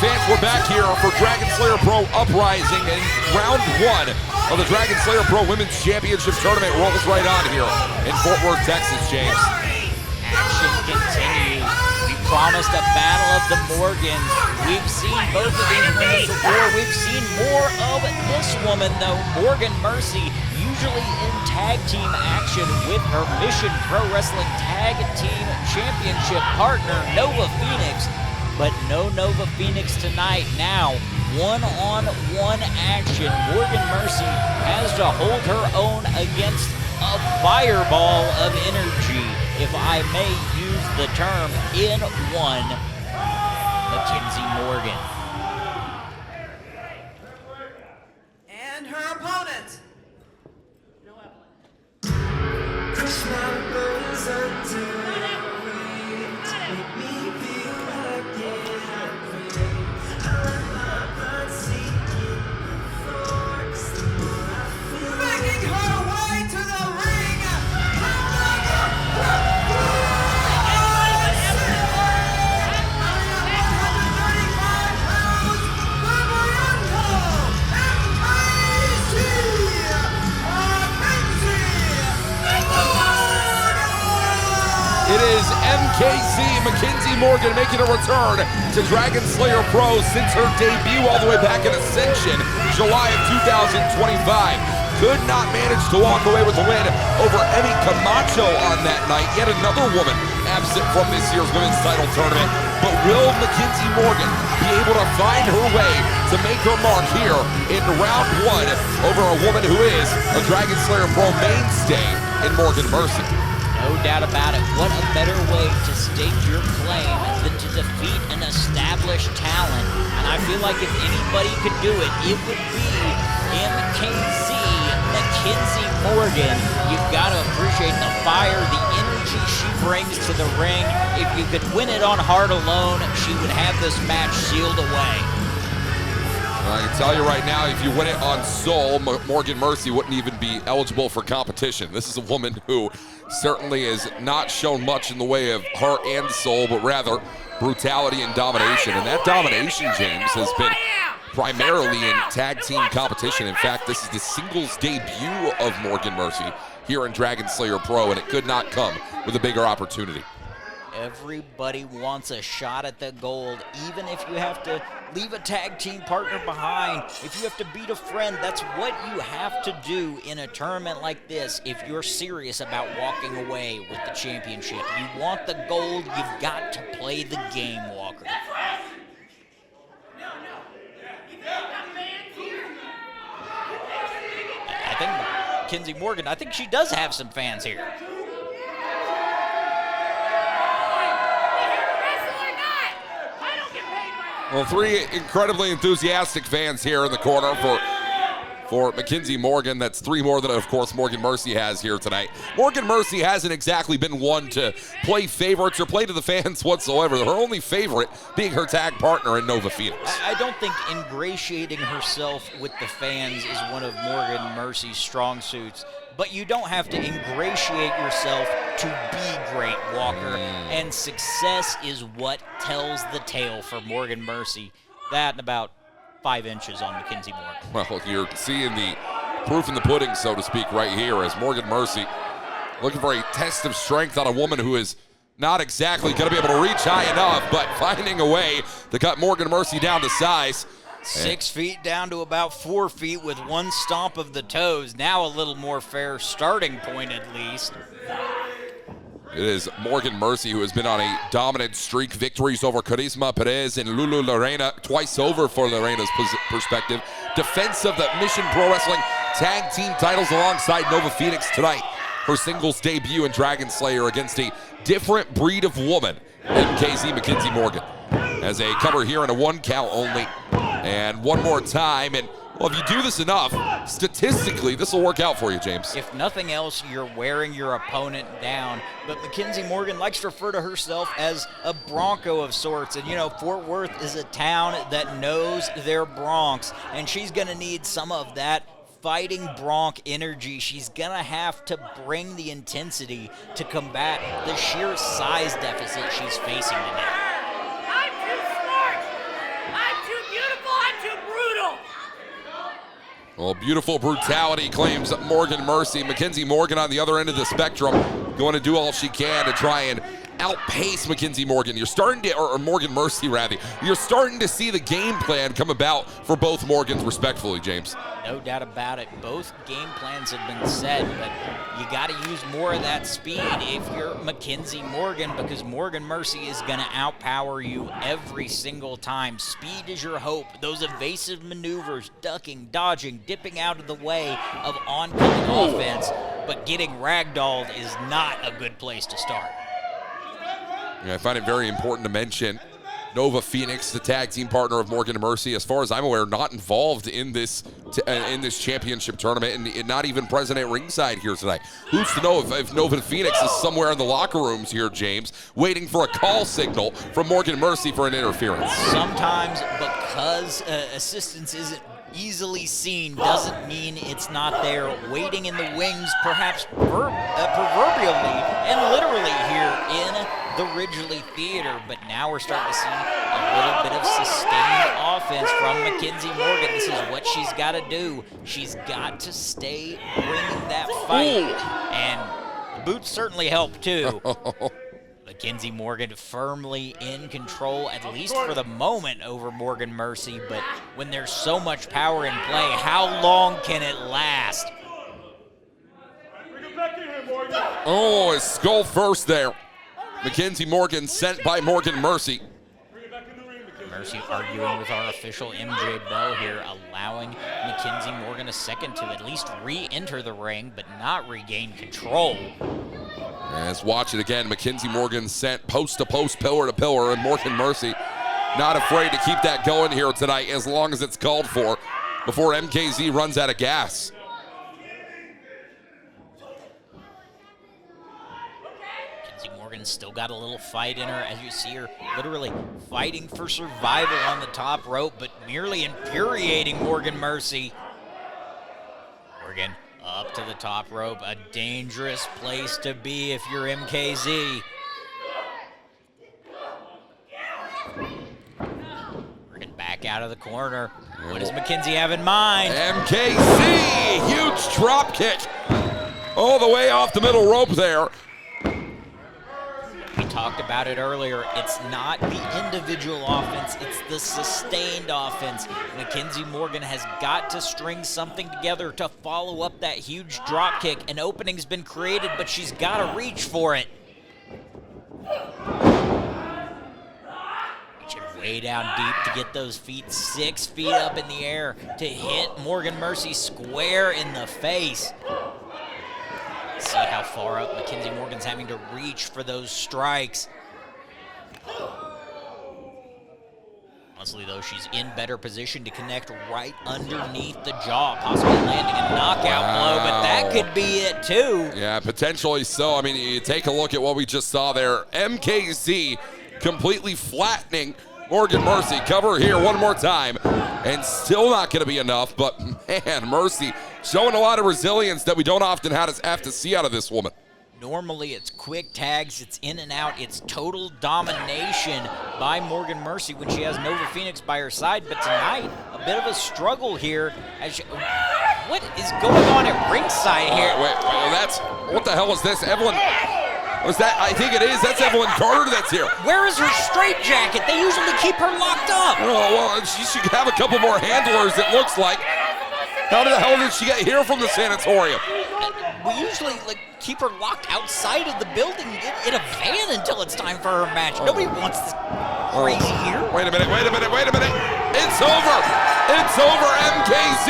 fans, we're back here for Dragonslayer Pro Uprising, and round one of the Dragonslayer Pro Women's Championship Tournament rolls right on here in Fort Worth, Texas, James. Action continues. We promised a battle of the Morgans. We've seen both of these women before. We've seen more of this woman, though. Morgan Mercy, usually in tag team action with her Mission Pro Wrestling Tag Team Championship partner, Nova Phoenix. But no Nova Phoenix tonight. Now, one-on-one action. Morgan Mercy has to hold her own against a fireball of energy, if I may use the term, in one, Mackenzie Morgan. And her opponent. Making her way to the ring. It is MKC Mackenzie Morgan making a return to Dragonslayer Pro since her debut all the way back in Ascension, July of 2025. Could not manage to walk away with the win over Emmy Camacho on that night. Yet another woman absent from this year's women's title tournament. But will Mackenzie Morgan be able to find her way to make her mark here in round one over a woman who is a Dragonslayer Pro mainstay in Morgan Mercy? No doubt about it. What a better way to stake your claim than to defeat an established talent. And I feel like if anybody could do it, it would be Mackenzie Morgan. You've got to appreciate the fire, the energy she brings to the ring. If you could win it on Heart alone, she would have this match sealed away. I can tell you right now, if you win it on Soul, Morgan Mercy wouldn't even be eligible for competition. This is a woman who certainly has not shown much in the way of heart and soul, but rather brutality and domination. And that domination, James, has been primarily in tag team competition. In fact, this is the singles debut of Morgan Mercy here in Dragonslayer Pro, and it could not come with a bigger opportunity. Everybody wants a shot at the gold, even if you have to leave a tag team partner behind, if you have to beat a friend. That's what you have to do in a tournament like this if you're serious about walking away with the championship. You want the gold, you've got to play the game, Walker. I think Mackenzie Morgan, I think she does have some fans here. Well, three incredibly enthusiastic fans here in the corner for Mackenzie Morgan. That's three more than, of course, Morgan Mercy has here tonight. Morgan Mercy hasn't exactly been one to play favorites or play to the fans whatsoever. Her only favorite being her tag partner in Nova Phoenix. I don't think ingratiating herself with the fans is one of Morgan Mercy's strong suits. But you don't have to ingratiate yourself to be great, Walker. And success is what tells the tale for Morgan Mercy. That and about 5 inches on Mackenzie Morgan. Well, you're seeing the proof in the pudding, so to speak, right here as Morgan Mercy looking for a test of strength on a woman who is not exactly going to be able to reach high enough, but finding a way to cut Morgan Mercy down to size. 6 feet down to about 4 feet with one stomp of the toes. Now a little more fair starting point at least. It is Morgan Mercy who has been on a dominant streak. Victories over Charisma Perez and Lulu Lorena, twice over for Lorena's perspective. Defense of the Mission Pro Wrestling Tag Team titles alongside Nova Phoenix tonight. Her singles debut in Dragonslayer against a different breed of woman, MKC Mackenzie Morgan. As a cover here in a 1 count only. And one more time, and well, if you do this enough, statistically, this will work out for you, James. If nothing else, you're wearing your opponent down. But Mackenzie Morgan likes to refer to herself as a Bronco of sorts. And, you know, Fort Worth is a town that knows their Broncs, and she's going to need some of that fighting Bronc energy. She's going to have to bring the intensity to combat the sheer size deficit she's facing tonight. I'm too smart. I'm Well, beautiful brutality, claims Morgan Mercy. Mackenzie Morgan on the other end of the spectrum, going to do all she can to try and outpace Mackenzie Morgan. You're starting to, or Morgan Mercy rather, you're starting to see the game plan come about for both Morgans respectfully, James. No doubt about it. Both game plans have been set, but you got to use more of that speed if you're Mackenzie Morgan, because Morgan Mercy is going to outpower you every single time. Speed is your hope. Those evasive maneuvers, ducking, dodging, dipping out of the way of oncoming offense, but getting ragdolled is not a good place to start. Yeah, I find it very important to mention Nova Phoenix, the tag team partner of Morgan Mercy, as far as I'm aware, not involved in this championship tournament, and not even present at ringside here tonight. Who's to know if Nova Phoenix is somewhere in the locker rooms here, James, waiting for a call signal from Morgan Mercy for an interference. Sometimes because assistance isn't easily seen doesn't mean it's not there, waiting in the wings, perhaps proverbially and literally here in the Ridgely Theater. But now we're starting to see a little bit of sustained offense from Mackenzie Morgan. This is what she's got to do. She's got to stay bringing that fight. And the boots certainly help too. Mackenzie Morgan firmly in control, at least for the moment, over Morgan Mercy. But when there's so much power in play, how long can it last? Oh, his skull first there. Mackenzie Morgan sent by Morgan Mercy. Mercy arguing with our official MJ Bell here, allowing Mackenzie Morgan a second to at least re-enter the ring, but not regain control. Let's watch it again. Mackenzie Morgan sent post to post, pillar to pillar, and Morgan Mercy not afraid to keep that going here tonight as long as it's called for before MKZ runs out of gas. Still got a little fight in her, as you see her literally fighting for survival on the top rope, but merely infuriating Morgan Mercy. Morgan up to the top rope, a dangerous place to be if you're MKZ. Morgan back out of the corner. What does Mackenzie have in mind? MKZ, huge drop kick all the way off the middle rope there. We talked about it earlier. It's not the individual offense, it's the sustained offense. Mackenzie Morgan has got to string something together to follow up that huge drop kick. An opening's been created, but she's got to reach for it. Reaching way down deep to get those feet 6 feet up in the air to hit Morgan Mercy square in the face. See how far up Mackenzie Morgan's having to reach for those strikes. Honestly, though, she's in better position to connect right underneath the jaw, possibly landing a knockout blow, but that could be it, too. Yeah, potentially so. I mean, you take a look at what we just saw there. MKZ completely flattening Morgan Mercy. Cover here one more time, and still not going to be enough, but man, Mercy showing a lot of resilience that we don't often have to see out of this woman. Normally it's quick tags, it's in and out, it's total domination by Morgan Mercy when she has Nova Phoenix by her side, but tonight, a bit of a struggle here. What is going on at ringside here? What the hell is this, Evelyn? Was that? I think it is. That's Evelyn Carter that's here. Where is her straitjacket? They usually keep her locked up. Oh, well, she should have a couple more handlers, it looks like. How the hell did she get here from the sanatorium? We usually keep her locked outside of the building in a van until it's time for her match. Nobody wants this crazy here. Wait a minute. It's over. It's over. MKZ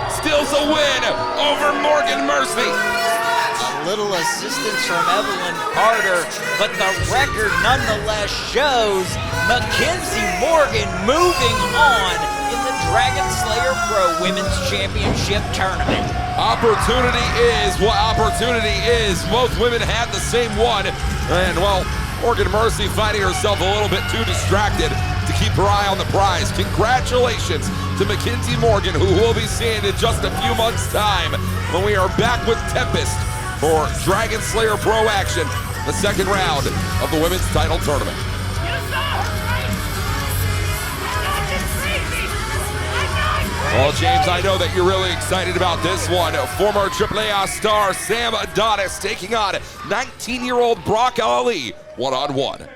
steals a win over Morgan Mercy. A little assistance from Evelyn Carter, but the record nonetheless shows Mackenzie Morgan moving on in the Dragonslayer Pro Women's Championship Tournament. Opportunity is what opportunity is. Both women had the same one. And, well, Morgan Mercy finding herself a little bit too distracted to keep her eye on the prize. Congratulations to Mackenzie Morgan, who we'll be seeing in just a few months' time when we are back with Tempest for Dragonslayer Pro action, the second round of the women's title tournament. Well, James, I know that you're really excited about this one. Former AAA star Sam Adonis taking on 19-year-old Brock Ali one-on-one.